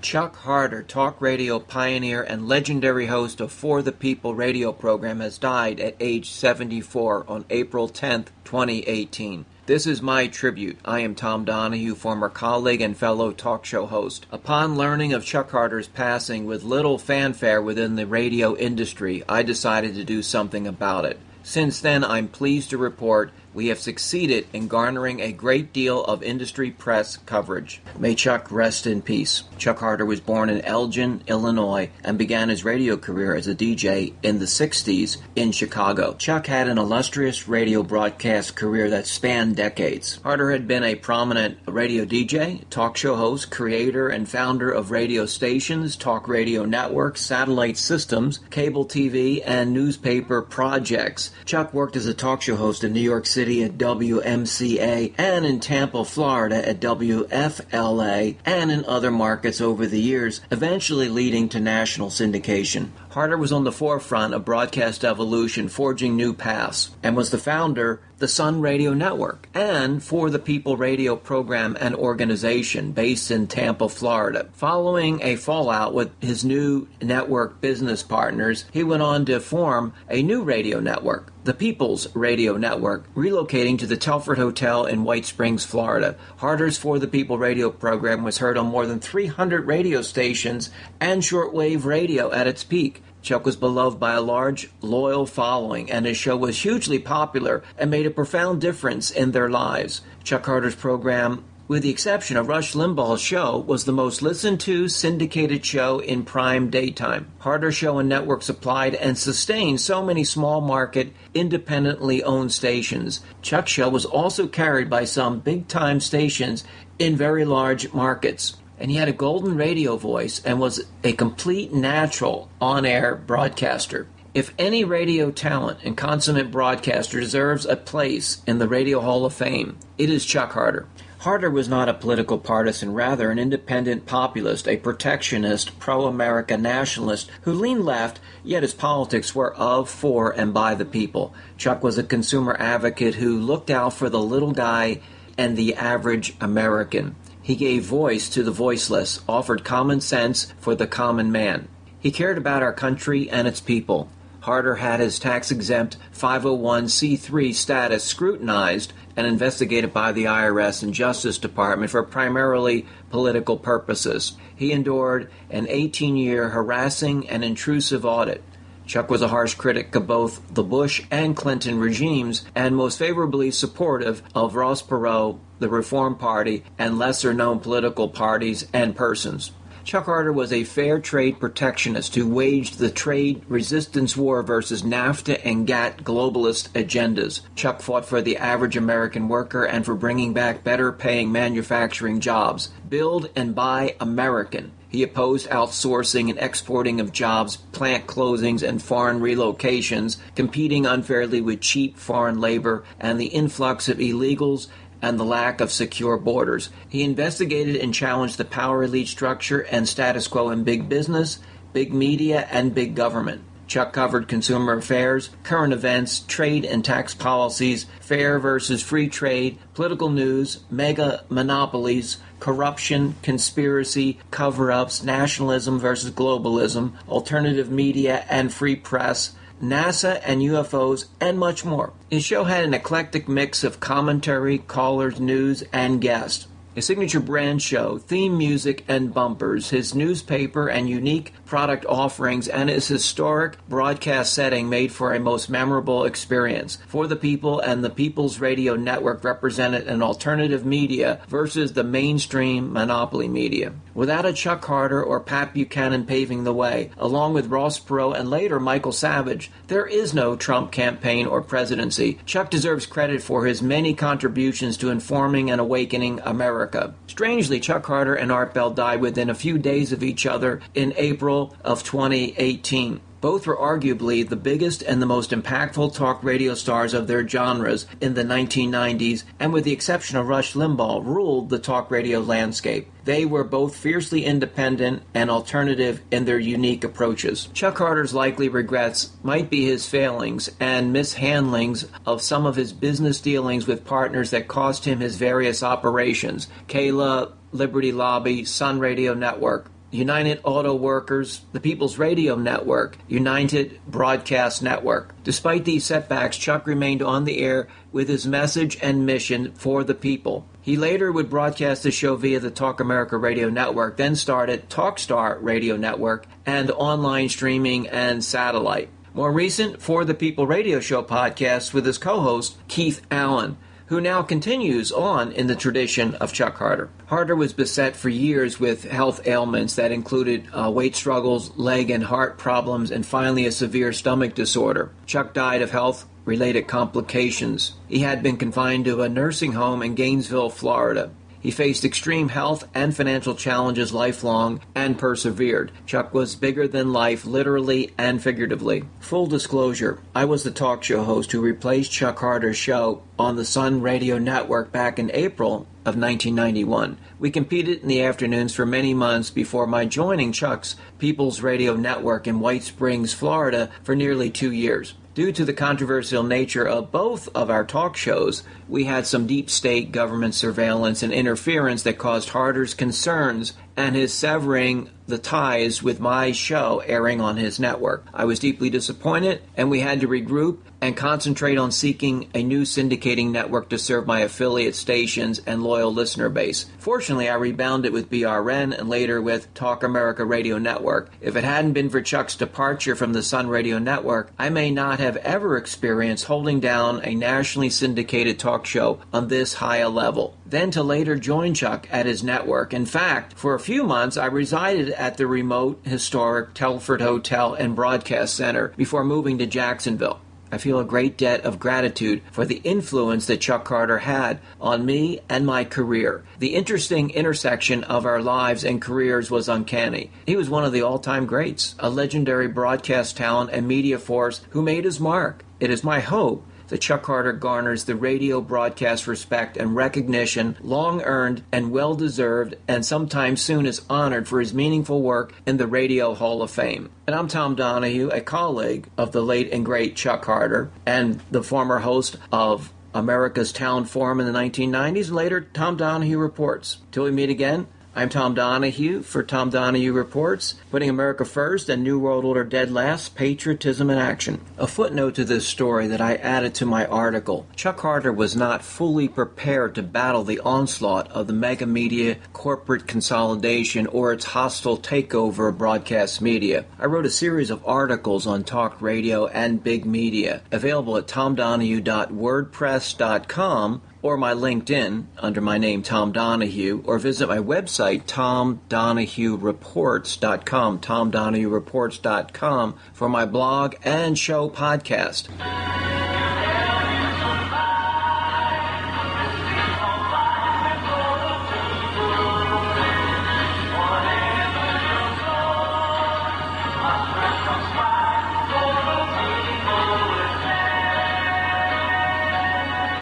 Chuck Harder, talk radio pioneer and legendary host of For the People radio program, has died at age 74 on April 10, 2018. This is my tribute. I am Tom Donahue, former colleague and fellow talk show host. Upon learning of Chuck Harder's passing with little fanfare within the radio industry, I decided to do something about it. Since then, I'm pleased to report we have succeeded in garnering a great deal of industry press coverage. May Chuck rest in peace. Chuck Harder was born in Elgin, Illinois, and began his radio career as a DJ in the 60s in Chicago. Chuck had an illustrious radio broadcast career that spanned decades. Harder had been a prominent radio DJ, talk show host, creator, and founder of radio stations, talk radio networks, satellite systems, cable TV, and newspaper projects. Chuck worked as a talk show host in New York City at WMCA and in Tampa, Florida at WFLA and in other markets over the years, eventually leading to national syndication. Harder was on the forefront of broadcast evolution, forging new paths, and was the founder of the Sun Radio Network and For the People radio program and organization based in Tampa, Florida. Following a fallout with his new network business partners, he went on to form a new radio network, the People's Radio Network, relocating to the Telford Hotel in White Springs, Florida. Harder's For the People radio program was heard on more than 300 radio stations and shortwave radio at its peak. Chuck was beloved by a large, loyal following, and his show was hugely popular and made a profound difference in their lives. Chuck Harder's program, with the exception of Rush Limbaugh's show, was the most listened to syndicated show in prime daytime. Harder's show and network supplied and sustained so many small market, independently owned stations. Chuck's show was also carried by some big-time stations in very large markets. And he had a golden radio voice and was a complete natural on-air broadcaster. If any radio talent and consummate broadcaster deserves a place in the Radio Hall of Fame, it is Chuck Harder. Harder was not a political partisan, rather an independent populist, a protectionist, pro-America nationalist who leaned left, yet his politics were of, for, and by the people. Chuck was a consumer advocate who looked out for the little guy and the average American. He gave voice to the voiceless, offered common sense for the common man. He cared about our country and its people. Harder had his tax-exempt 501c3 status scrutinized and investigated by the IRS and Justice Department for primarily political purposes. He endured an 18-year harassing and intrusive audit. Chuck was a harsh critic of both the Bush and Clinton regimes and most favorably supportive of Ross Perot, the Reform Party, and lesser-known political parties and persons. Chuck Harder was a fair trade protectionist who waged the trade resistance war versus NAFTA and GATT globalist agendas. Chuck fought for the average American worker and for bringing back better-paying manufacturing jobs. Build and buy American. He opposed outsourcing and exporting of jobs, plant closings, and foreign relocations, competing unfairly with cheap foreign labor and the influx of illegals and the lack of secure borders. He investigated and challenged the power elite structure and status quo in big business, big media, and big government. Chuck covered consumer affairs, current events, trade and tax policies, fair versus free trade, political news, mega monopolies, corruption, conspiracy, cover-ups, nationalism versus globalism, alternative media and free press, NASA and UFOs, and much more. His show had an eclectic mix of commentary, callers, news, and guests. His signature brand show, theme music, and bumpers, his newspaper and unique product offerings, and his historic broadcast setting made for a most memorable experience. For the People and the People's Radio Network represented an alternative media versus the mainstream monopoly media. Without a Chuck Harder or Pat Buchanan paving the way, along with Ross Perot and later Michael Savage, there is no Trump campaign or presidency. Chuck deserves credit for his many contributions to informing and awakening America. Strangely, Chuck Harder and Art Bell died within a few days of each other in April of 2018. Both were arguably the biggest and the most impactful talk radio stars of their genres in the 1990s, and with the exception of Rush Limbaugh, ruled the talk radio landscape. They were both fiercely independent and alternative in their unique approaches. Chuck Harder's likely regrets might be his failings and mishandlings of some of his business dealings with partners that cost him his various operations, Kayla, Liberty Lobby, Sun Radio Network, United Auto Workers, the People's Radio Network, United Broadcast Network. Despite these setbacks, Chuck remained on the air with his message and mission for the people. He later would broadcast the show via the Talk America Radio Network, then started Talkstar Radio Network and online streaming and satellite. More recent For the People radio show podcasts with his co-host Keith Allen, who now continues on in the tradition of Chuck Harder. Harder was beset for years with health ailments that included weight struggles, leg and heart problems, and finally a severe stomach disorder. Chuck died of health-related complications. He had been confined to a nursing home in Gainesville, Florida. He faced extreme health and financial challenges lifelong and persevered. Chuck was bigger than life, literally and figuratively. Full disclosure, I was the talk show host who replaced Chuck Harder's show on the Sun Radio Network back in April of 1991. We competed in the afternoons for many months before my joining Chuck's People's Radio Network in White Springs, Florida for nearly 2 years. Due to the controversial nature of both of our talk shows, we had some deep state government surveillance and interference that caused Harder's concerns and his severing the ties with my show airing on his network. I was deeply disappointed, and we had to regroup and concentrate on seeking a new syndicating network to serve my affiliate stations and loyal listener base. Fortunately, I rebounded with BRN and later with Talk America Radio Network. If it hadn't been for Chuck's departure from the Sun Radio Network, I may not have ever experienced holding down a nationally syndicated talk show on this high a level. Then to later join Chuck at his network. In fact, for a few months, I resided at the remote, historic Telford Hotel and Broadcast Center before moving to Jacksonville. I feel a great debt of gratitude for the influence that Chuck Harder had on me and my career. The interesting intersection of our lives and careers was uncanny. He was one of the all-time greats, a legendary broadcast talent and media force who made his mark. It is my hope that Chuck Harder garners the radio broadcast respect and recognition long earned and well-deserved, and sometime soon is honored for his meaningful work in the Radio Hall of Fame. And I'm Tom Donahue, a colleague of the late and great Chuck Harder and the former host of America's Town Forum in the 1990s, and later Tom Donahue Reports. Till we meet again, I'm Tom Donahue for Tom Donahue Reports, putting America first and New World Order dead last, patriotism in action. A footnote to this story that I added to my article. Chuck Harder was not fully prepared to battle the onslaught of the mega media corporate consolidation or its hostile takeover of broadcast media. I wrote a series of articles on talk radio and big media, available at tomdonahue.wordpress.com, or my LinkedIn under my name, Tom Donahue, or visit my website, tomdonahuereports.com, tomdonahuereports.com, for my blog and show podcast.